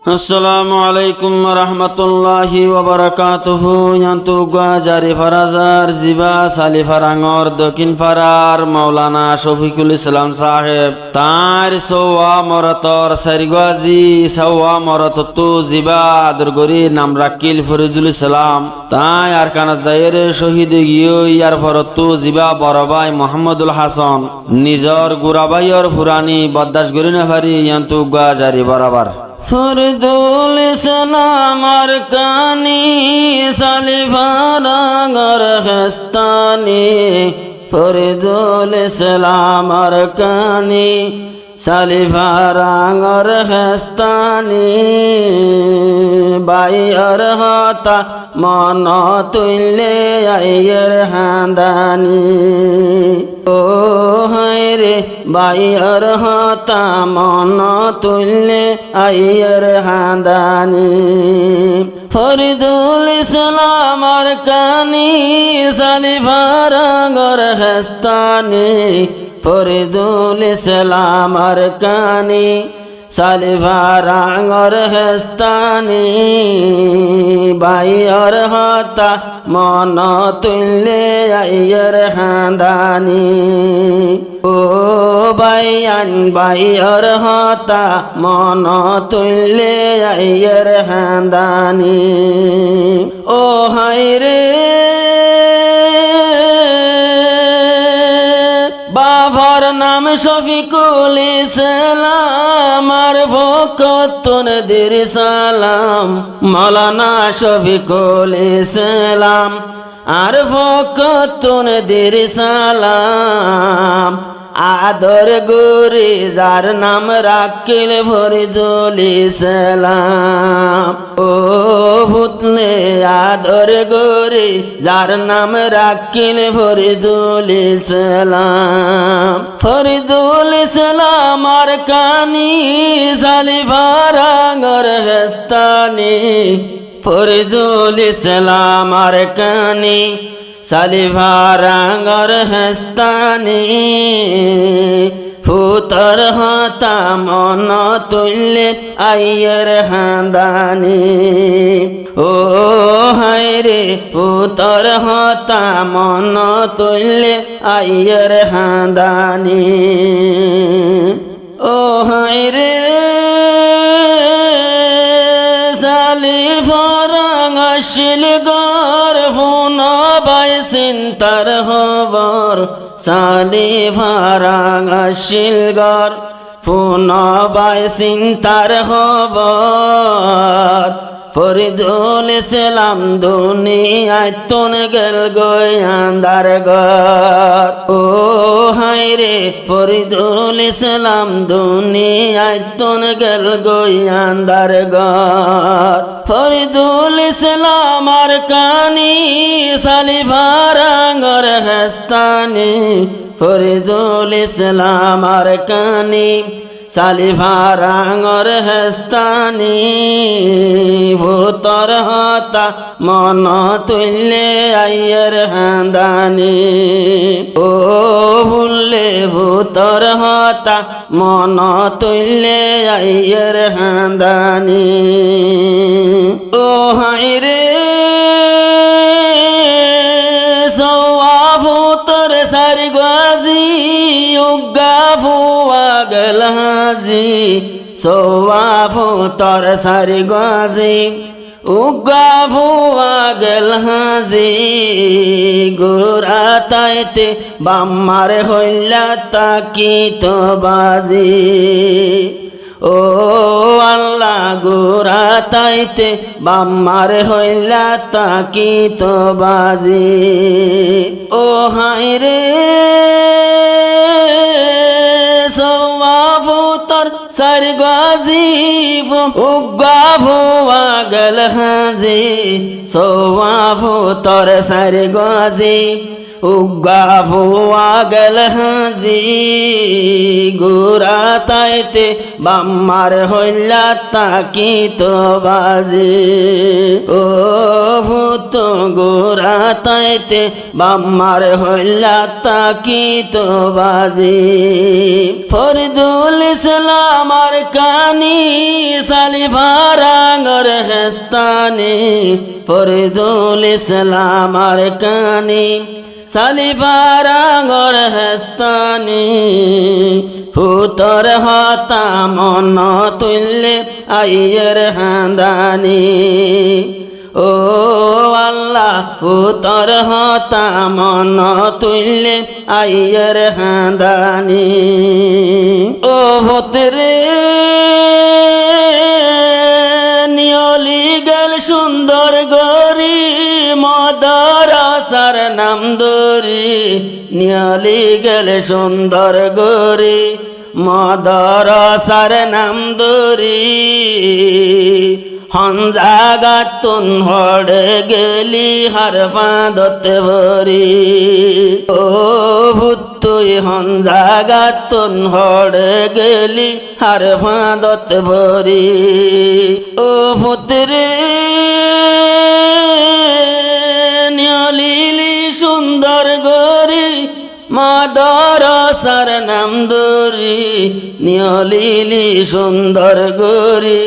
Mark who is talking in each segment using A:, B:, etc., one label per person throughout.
A: আসসালামু আলাইকুম রহমতুল্লাহি ওয়াবারাকাতুহু। ইয়ান্তু গাজারি ফারাজার জিবা সালি ফারাঙর দক্ষিণ ফারার মাওলানা শফিকুল ইসলাম সাহেব তার সওয়া মরতর সারিগাজি সওয়া মরততু জিবা দুর্গরি নাম রাকিল ফরিদুল ইসলাম তাই আর কানা জায়ের শহীদ গিয়ে ইয়ার ফরতু জিবা বড়বাই মোহাম্মদুল হাসান নিজর গুরাবাইয়র ফুরানি বদাস গরি নেভারি ইয়ান্তু গাজারি বরাবার ফরিদুল ইসলাম আর কানি সালিফারাঙর হেস্তানি ফরিদুল ইসলাম আর কানি সালিফারাঙর হেস্তানি বাইর হতা মন তুইলে আইয়ের হাঁদানি ও হায়রে বাইর হতা মন তুইলে আইয়ের হাঁদানি ফরিদুল ইসলাম আর কানি সালিফারাঙর হেস্তানি ফরিদুল ইসলাম আর কানি সালিফারাঙর হেস্তানি বাইর হতা মন তুইলে আইয়ের হাঁদানি ও বাইয়ান বাইর হতা মন তুইলে আইয়ের হাঁদানি ও হায়রে বাবার নাম শফিকুল ইসলাম আর ভক্তন দের সালাম মাওলানা শফিকুল ইসলাম আর ভক্তন দের সালাম আদর গুরি যার নাম রাকিল ফরিদুল ইসলাম ও ভুতলে আদর গুরি যার নাম রাকিল ফরিদুল ইসলাম ফরিদুল ইসলাম আর কানি সালিফারাঙর হেস্তানি ফরিদুল ইসলাম আর কানি সালিফারাঙর হেস্তানি ফুতর হতা মন তুইলে আইয়ের হাঁদানি ও হায়রে ফুতর হতা মন তুইলে আইয়ের হাঁদানি ও হায়রে সালিফারাঙ শিলগর ফোন বাই চিন্তার খবর সালিফারাঙ শিলগর ফোন বাই চিন্তার খবর ফরিদুল ইসলাম দুনিয়ায় তুন গেল গই আন্দার ঘর ও হায়রে ফরিদুল ইসলাম দুনিয়ায় তুন গেল গই আন্দার ঘর ফরিদুল ইসলাম আর কানি সালিফারাঙর হেস্তানি ফরিদুল ইসলাম আর কানি সালিফারাঙর হেস্তানি ভূতর হতা মন তুইলে আইয়ের হাঁদানি ও ভুললে ভূতর হতা মন তুইলে আইয়ের হাঁদানি ও হায়রে সওয়া ভূতর সারি গাজি উগা ফুয়া গেল হাজি সওয়া ভূতর সারি গাজি উগা ফুয়া গেল হাজি গুরা তাইতে বাম্মার হইলা তাকি তো বাজি ও আল্লাহ গুরা তাইতে বাম্মার হইলা তাকি তো বাজি ও হায়রে সওয়া ভূতর সারি গাজি উগা ফুয়া গেল হাজি সওয়া ভূতর সারি গাজি উগা ফুয়া গেল হাজি গুরা তাইতে বাম্মার হইলা তাকি তো বাজি ও ভূত ভূত গোরা তাইতে বাম্মার হইলা তাকি তো বাজি ফরিদুল ইসলাম আর কানি সালিফারাঙ্গর হেস্তানি ফরিদুল ইসলাম আর কানি সালিফারাঙ্গর হেস্তানি ভূতর হতা মন তুল্লে আইয়ের হান্দানি ও আল্লাহ ভূতর হতা মন তুল্লে আইয়ের হান্দানি ও ভূতরে নিয়লি গেল সুন্দর গরি মদরসার নাম দরি নিয়লি গেল সুন্দর গরি মদরসার নাম দরি হঞ্জাগাতুন হড়ে গেলি হার ফাঁদত ভরি ও ভূত তুই হঞ্জাগাতুন হড়ে গেলি হার ফাঁদত ভরি ও ভূতরে নিয়লিলি সুন্দর গরি মাদরসার নাম দরি নিয়লিলি সুন্দর গরি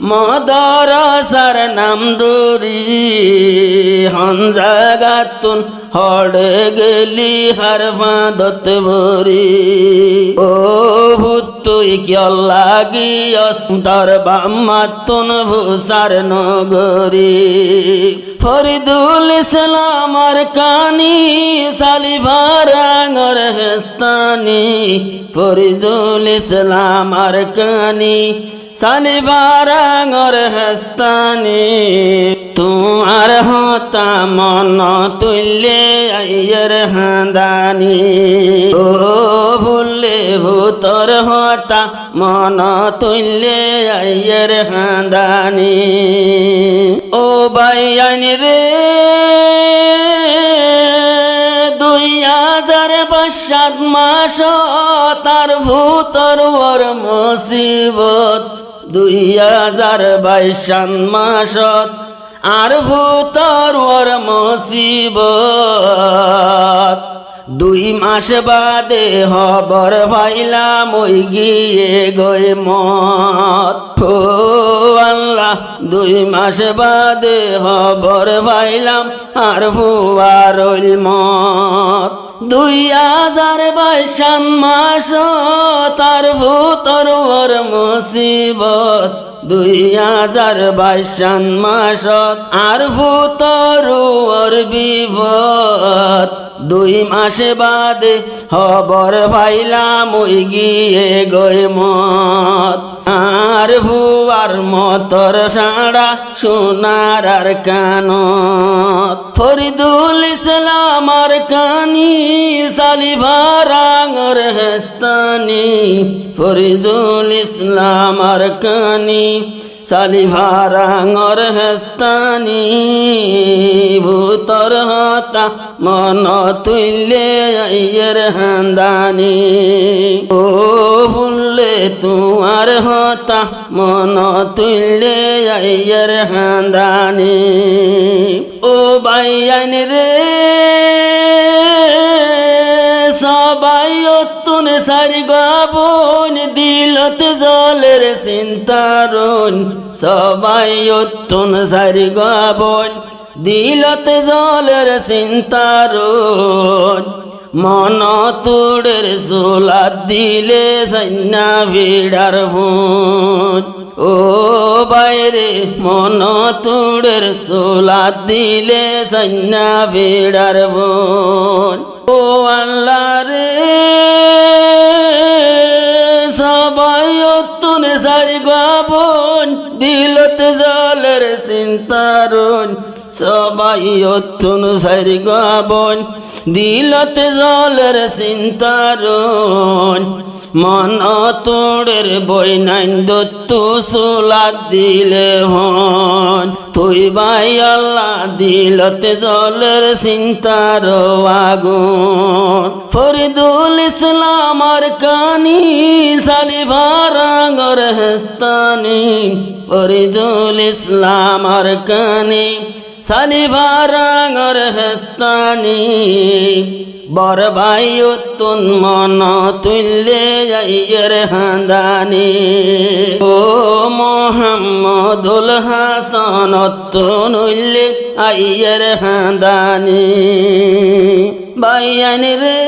A: মাদরসার নাম দরি হঞ্জাগাতুন হড়ে গেলি হার ফাঁদত ভরি ও ভূত তুই কিয় লাগিয়স তোর বাম্মাতুন ভূষার নগরী ফরিদুল ইসলাম আর কানি সালিফারাঙ্গর হেস্তানি ফরিদুল ইসলাম আর কানি সালিফারাঙ্গর হেস্তানি তোমার হতা মন তুল্লে আইয়ের হান্দানি ও ভুলে ভূতর হতা মন তুল্লে আইয়ের হান্দানি ও বাইয়ানি রে 2005 মাস তার ভূতর ওর মুসিবত 2022 মাসত আর ভূতর ওর মুসিবত 2 মাস বাদে খবর পাইলাম ওই গিয়ে গই মত ও আল্লাহ 2 মাস বাদে খবর পাইলাম আর ভুয়ার মত 2022 মাস তার ভূতর ওর মুসিবত 2022 মাসত আর ভূতর ওর বিপদ 2 মাস বাদে খবর পাইলাম ওই গিয়ে গই মত আর ভুয়ার মতর সাড়া সোনার আর কানত ফরিদুল ইসলাম আর কানি সালিফারাঙ্গর হেস্তানি ফরিদুল ইসলাম আর কানি সালিফারাঙ্গর হেস্তানি ভূতর হতা মন তুল্লে আইয়ের হান্দানি ও ভুললে তোমার হতা মন তুল্লে আইয়ের হান্দানি ও বাইয়ানি রে সবাই অতুন সারি গাবন দিলত জলের চিন্তারণ সবাই অতুন সারি গাবন দিলত জলের চিন্তারণ মন তুড়ের সোলাদ দিলে সৈন্যা ভিড়ার ফোন ও বাইরে মন তুড়ের সোলাদ দিলে সৈন্যা ভিড়ার ফোন ও আল্লাহ রে সবাই অতুন সারি গাবন দিলত জলের চিন্তারণ সবাই অতুন সারি গাবন দিলত জলের চিন্তারণ মন তোড়ের বই নাইন দত্তু সোলাদ দিলে হন তুই ভাই আল্লাহ দিলতে জলের চিন্তার আগুন ফরিদুল ইসলাম আর কানি সালিফারাঙ্গর হেস্তানি ফরিদুল ইসলাম আর কানি সালিভারাঙর হেস্তানি বর ভাই উত্তুন মন তুল্লে যাইয়ের হান্দানি ও মোহাম্মদুল হাসান উত্তুন উল্লে আইয়ের হান্দানি বাইয়ানি রে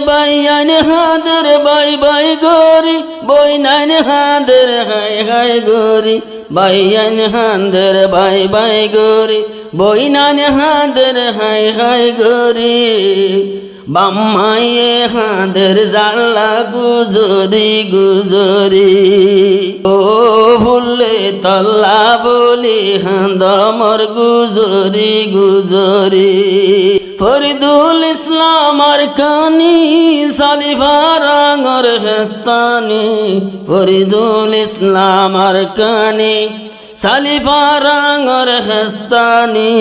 A: বাইয়ান হাদের বাই বাই গরি বইনান হাদের হাই হাই গরি বাইয়ান হাদের বাই বাই গরি বইনান হাদের হাই হাই গরি বাম্মায়ে হাদের জাল্লা গুজরি গুজরি ও ভুলে তল্লা বলি হান্দমর গুজরি গুজরি ফরিদুল ইসলাম আর কানি সালিভারাঙর হেস্তানি ফরিদুল ইসলাম আর কানি সালিভারাঙর হেস্তানি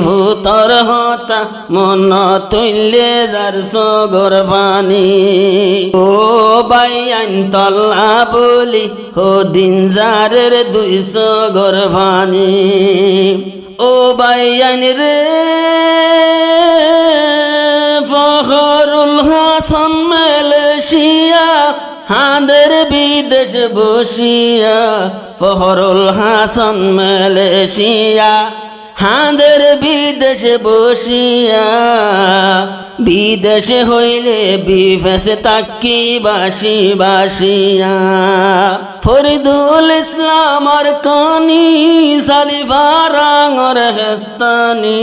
A: ভূতর হতা মন তুল্লে যার সগর পানি ও বাইয়ান তল্লা বলি হো দিন যারের 200 গর পানি ও বাইয়ান রে ফখরুল হাসান মালয়েশিয়া হাদের বিদেশ বসিয়া ফখরুল হাসান মালয়েশিয়া হাদের বিদেশ বসিয়া বিদেশে হইলে বিফেসে তাকি বাসি বাসিয়া ফরিদুল ইসলাম আর কানি সালিভারাঙর হেস্তানি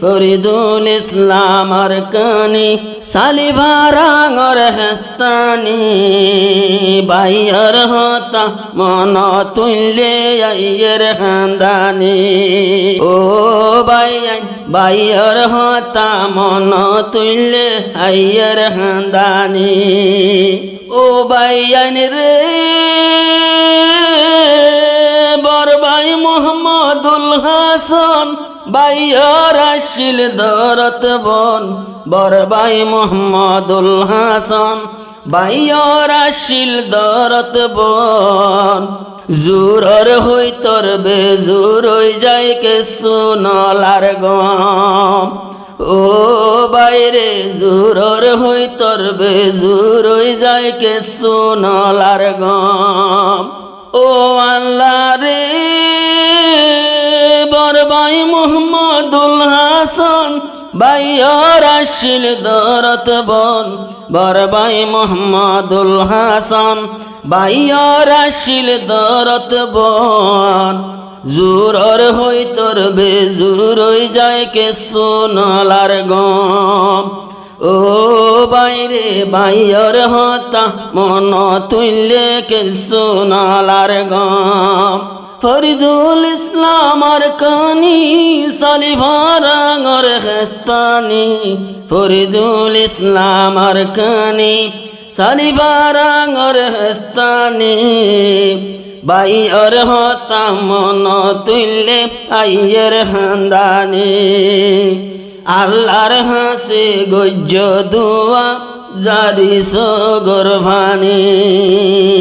A: ফরিদুল ইসলাম আর কানি সালিভারাঙর হেস্তানি বাইয়ার হতা মন তুল্লে আইয়ের হান্দানি ও বাইয়ান বাইয়ার হতা মন তুল্লে আইয়ের হান্দানি ও বাইয়ান রে বর ভাই মোহাম্মদুল হাসান বাইয়ার আসিল দরত বন বর ভাই মোহাম্মদুল হাসান বাইয়ার আসিল দরত বন জুরর হই তোর বেজুর হই যাই কে সোনালার গম ও বাইরে জুরর হই তোর বেজুর হই যাই কে সোনালার গম ও আল্লাহ রে বর ভাই মোহাম্মদুল হাসান বাইয়ার আসিল দরত বন বর ভাই মোহাম্মদুল হাসান বাইয়ার আসিল দরত বন জুরর হই তোর বেজুর হই যায় কে সোনালার গম ও বাইরে বাইয়ার হতা মন তুল্লে কে সোনালার গম ফরিদুল ইসলাম আর কানি সালিভারাঙর হেস্তানি ফরিদুল ইসলাম আর কানি সালিভারাঙর হেস্তানি বাইয়ার হতা মন তুল্লে আইয়ের হান্দানি আল্লাহর হাসে গজ্জ দোয়া জারি সগর ভানি